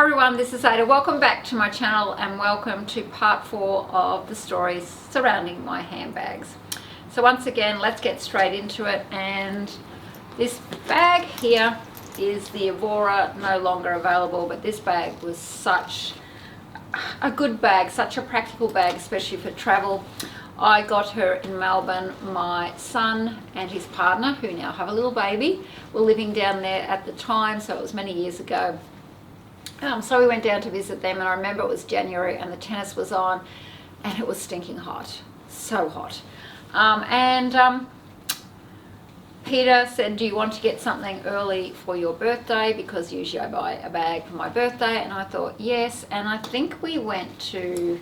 Hi everyone, this is Ada. Welcome back to my channel and welcome to part 4 of the stories surrounding my handbags. So once again, let's get straight into it. And this bag here is the Evora, no longer available, but this bag was such a good bag, such a practical bag, especially for travel. I got her in Melbourne. My son and his partner, who now have a little baby, were living down there at the time, so it was many years ago. So we went down to visit them, and I remember it was January and the tennis was on and it was stinking hot, so hot. Peter said, do you want to get something early for your birthday, because usually I buy a bag for my birthday? And I thought yes, and I think we went to,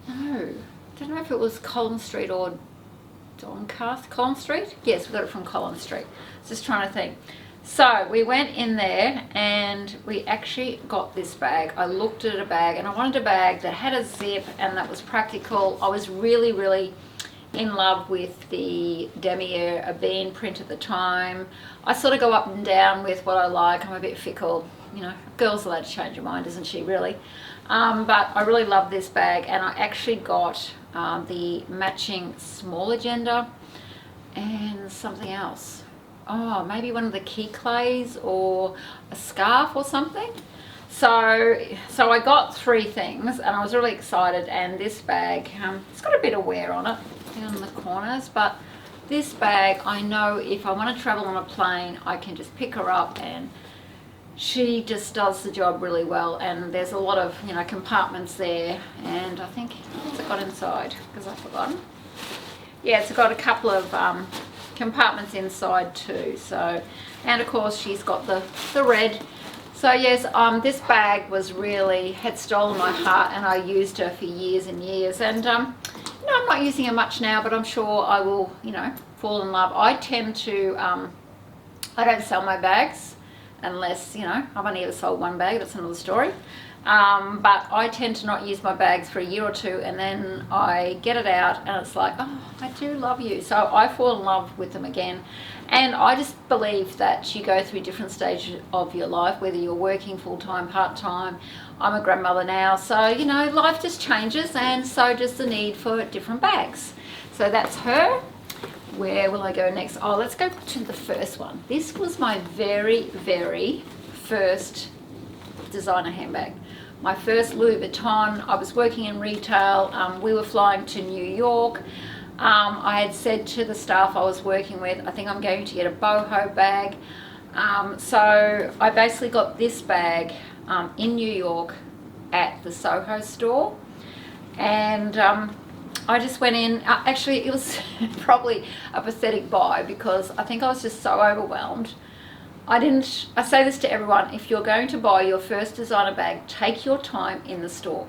I don't know if it was Collins Street or Doncaster. Collins Street? Yes, we got it from Collins Street. Just trying to think. So we went in there and we actually got this bag. I looked at a bag and I wanted a bag that had a zip and that was practical. I was really in love with the Demier Bean print at the time. I sort of go up and down with what I like. I'm a bit fickle. You know, a girl's allowed to change her mind, isn't she, really? But I really love this bag, and I actually got the matching small agenda and something else. Oh, maybe one of the key clays or a scarf or something. So I got 3 things and I was really excited. And this bag, it's got a bit of wear on it down the corners, but this bag, I know if I want to travel on a plane, I can just pick her up and she just does the job really well. And there's a lot of, you know, compartments there, and I think what's it got inside, because I've forgotten. Yeah, it's got a couple of compartments inside too. So, and of course she's got the red. So yes, this bag was really, had stolen my heart, and I used her for years and years. And you know, I'm not using her much now, but I'm sure I will, you know, fall in love. I tend to I don't sell my bags unless, you know, I've only ever sold one bag. That's another story. But I tend to not use my bags for a year or two, and then I get it out and it's like, oh, I do love you. So I fall in love with them again. And I just believe that you go through different stages of your life, whether you're working full-time, part-time. I'm a grandmother now, so, you know, life just changes, and so does the need for different bags. So that's her. Where will I go next? Oh, let's go to the first one. This was my very first designer handbag. My first Louis Vuitton. I was working in retail. We were flying to New York. I had said to the staff I was working with, I think I'm going to get a boho bag. So I basically got this bag in New York at the Soho store, and I just went in. Actually, it was probably a pathetic buy, because I think I was just so overwhelmed. I say this to everyone: if you're going to buy your first designer bag, take your time in the store.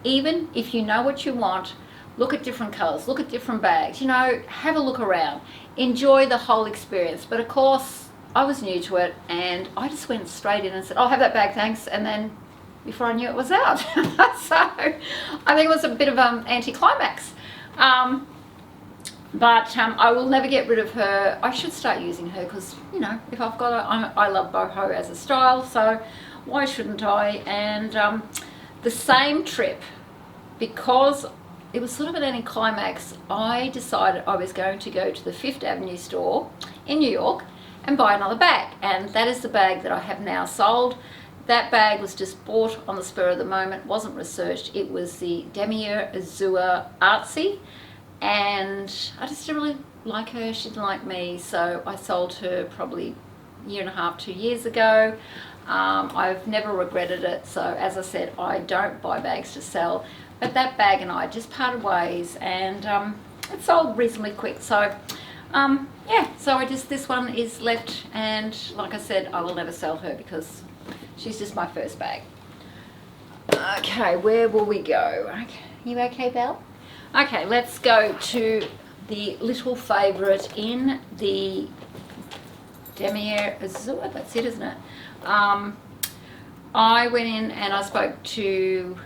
Even if you know what you want, look at different colors, look at different bags, you know, have a look around, enjoy the whole experience. But of course, I was new to it, and I just went straight in and said, I'll have that bag, thanks. And then before I knew it was out. So I think it was a bit of an anticlimax. But I will never get rid of her. I should start using her, because, you know, if I've got her, I love boho as a style, so why shouldn't I? And the same trip, because it was sort of an anticlimax, I decided I was going to go to the Fifth Avenue store in New York and buy another bag. And that is the bag that I have now sold. That bag was just bought on the spur of the moment, wasn't researched. It was the Demier Azure Artsy. And I just didn't really like her, she didn't like me, so I sold her probably a year and a half, 2 years ago. I've never regretted it. So as I said, I don't buy bags to sell, but that bag and I just parted ways, and it sold reasonably quick. So yeah, so this one is left, and like I said, I will never sell her because she's just my first bag. Okay, where will we go? Okay, you okay, Belle? Okay, let's go to the little favourite in the Demier Azure. That's it, isn't it? I went in and I spoke to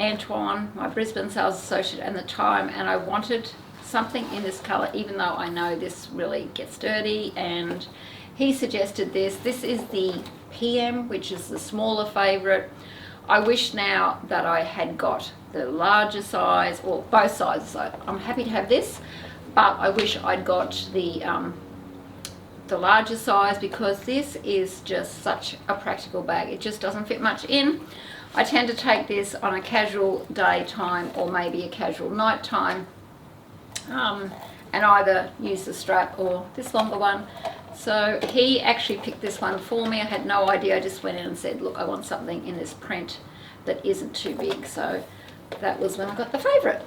Antoine, my Brisbane sales associate at the time, and I wanted something in this color, even though I know this really gets dirty, and he suggested this. This is the PM, which is the smaller favorite. I wish now that I had got the larger size, or both sizes. I'm happy to have this, but I wish I'd got the larger size, because this is just such a practical bag. It just doesn't fit much in. I tend to take this on a casual daytime or maybe a casual nighttime, and either use the strap or this longer one. So he actually picked this one for me. I had no idea. I just went in and said, look, I want something in this print that isn't too big. So that was when I got the favorite.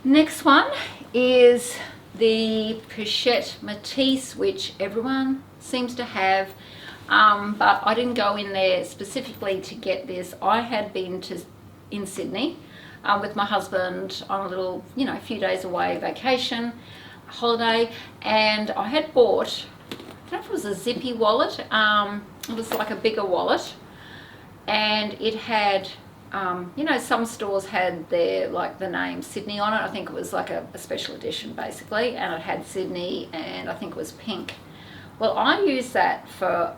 Next one is the Pochette Metis, which everyone seems to have, but I didn't go in there specifically to get this. I had been in Sydney with my husband on a little, a few days away vacation, holiday, and I had bought, I don't know if it was a zippy wallet, it was like a bigger wallet, and it had, some stores had their, like, the name Sydney on it. I think it was like a special edition basically, and it had Sydney, and I think it was pink. Well, I used that for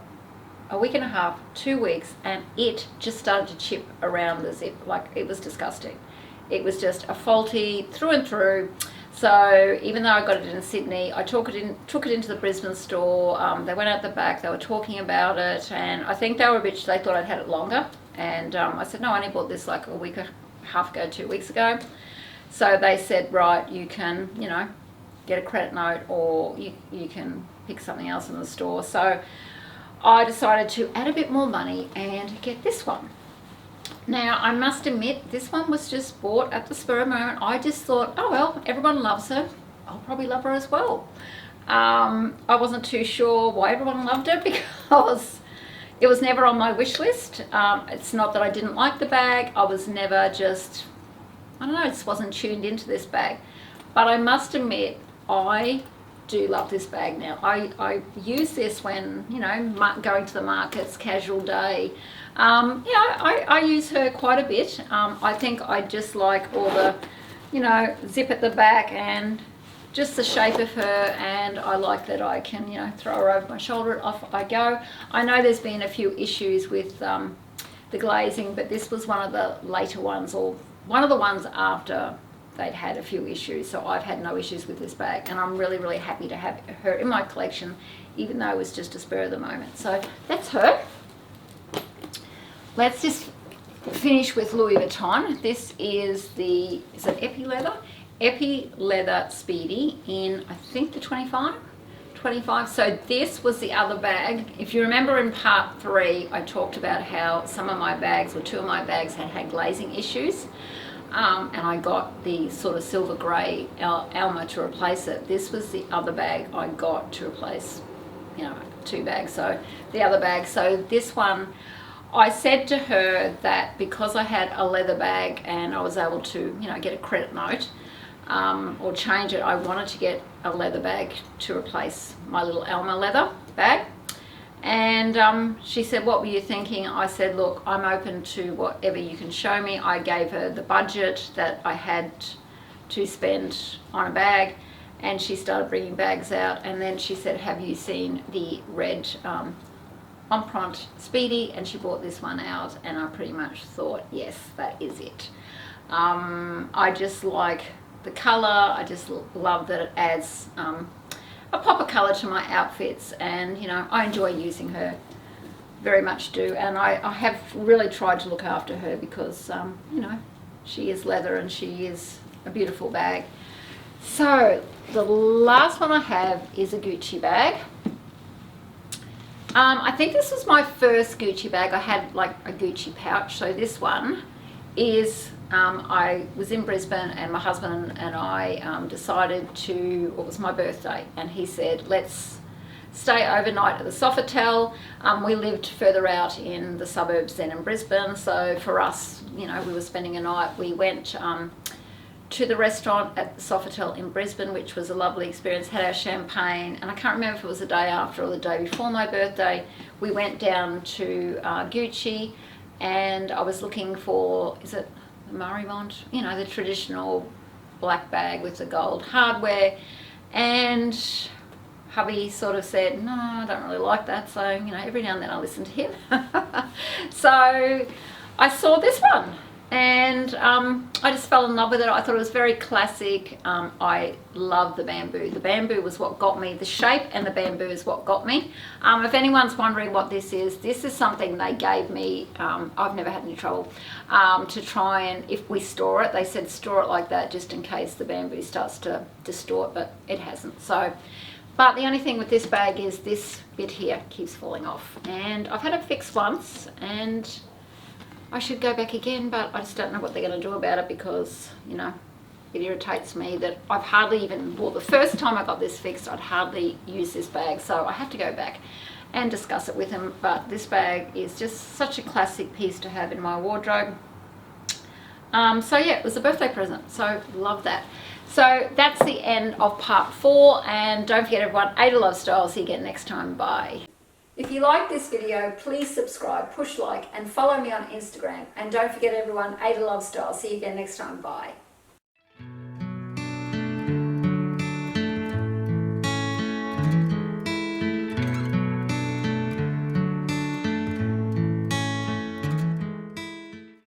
a week and a half, 2 weeks, and it just started to chip around the zip. Like, it was disgusting. It was just a faulty through and through. So even though I got it in Sydney, I took it into the Brisbane store. They went out the back, they were talking about it, and I think they thought I'd had it longer. And I said, no, I only bought this like a week and a half ago, 2 weeks ago. So they said, right, you can, get a credit note, or you can pick something else in the store. So I decided to add a bit more money and get this one. Now, I must admit, this one was just bought at the spur of the moment. I just thought, oh well, everyone loves her, I'll probably love her as well. I wasn't too sure why everyone loved her, because it was never on my wish list. It's not that I didn't like the bag. I was never just, I don't know, just wasn't tuned into this bag. But I must admit, I do love this bag now. I use this when, going to the markets, casual day. I use her quite a bit. I think I just like all the, zip at the back, and just the shape of her, and I like that I can, throw her over my shoulder, off I go. I know there's been a few issues with the glazing, but this was one of the later ones, or one of the ones after they'd had a few issues. So I've had no issues with this bag, and I'm really, really happy to have her in my collection, even though it was just a spur of the moment. So that's her. Let's just finish with Louis Vuitton. This is it Epi Leather? Epi Leather Speedy in, I think, the 25. So this was the other bag. If you remember in part 3, I talked about how some of my bags, or 2 of my bags, had glazing issues, and I got the sort of silver grey Alma to replace it. This was the other bag I got to replace, 2 bags. So the other bag. So this one, I said to her that because I had a leather bag and I was able to, get a credit note, or change it, I wanted to get a leather bag to replace my little Alma leather bag. And she said, what were you thinking? I said, look, I'm open to whatever you can show me. I gave her the budget that I had to spend on a bag, and she started bringing bags out. And then she said, have you seen the red Empreinte Speedy? And she brought this one out, and I pretty much thought, yes, that is it. I just like the color. I just love that it adds a pop of color to my outfits, and I enjoy using her, very much do. And I have really tried to look after her, because she is leather and she is a beautiful bag. So the last one I have is a Gucci bag. I think this was my first Gucci bag. I had like a Gucci pouch. So this one is, I was in Brisbane, and my husband and I decided to, it was my birthday, and he said, let's stay overnight at the Sofitel. We lived further out in the suburbs than in Brisbane, so for us, we were spending a night. We went to the restaurant at the Sofitel in Brisbane, which was a lovely experience, had our champagne, and I can't remember if it was the day after or the day before my birthday. We went down to Gucci, and I was looking for, is it the Maribont? The traditional black bag with the gold hardware, and hubby sort of said, no, I don't really like that, so you know, every now and then I listen to him. So I saw this one, and I just fell in love with it. I thought it was very classic. I love the bamboo. The bamboo was what got me. The shape and the bamboo is what got me. If anyone's wondering what this is something they gave me. I've never had any trouble to try, and if we store it, they said store it like that just in case the bamboo starts to distort, but it hasn't. So, but the only thing with this bag is this bit here keeps falling off, and I've had it fixed once, and I should go back again, but I just don't know what they're going to do about it, because, you know, it irritates me that I've hardly even, well, the first time I got this fixed, I'd hardly use this bag, so I have to go back and discuss it with him. But this bag is just such a classic piece to have in my wardrobe. So yeah, it was a birthday present, so love that. So that's the end of part 4, and don't forget everyone, Ada Love Style. See you again next time. Bye. If you like this video, please subscribe, push like, and follow me on Instagram. And don't forget everyone, Ada Love Style. See you again next time. Bye.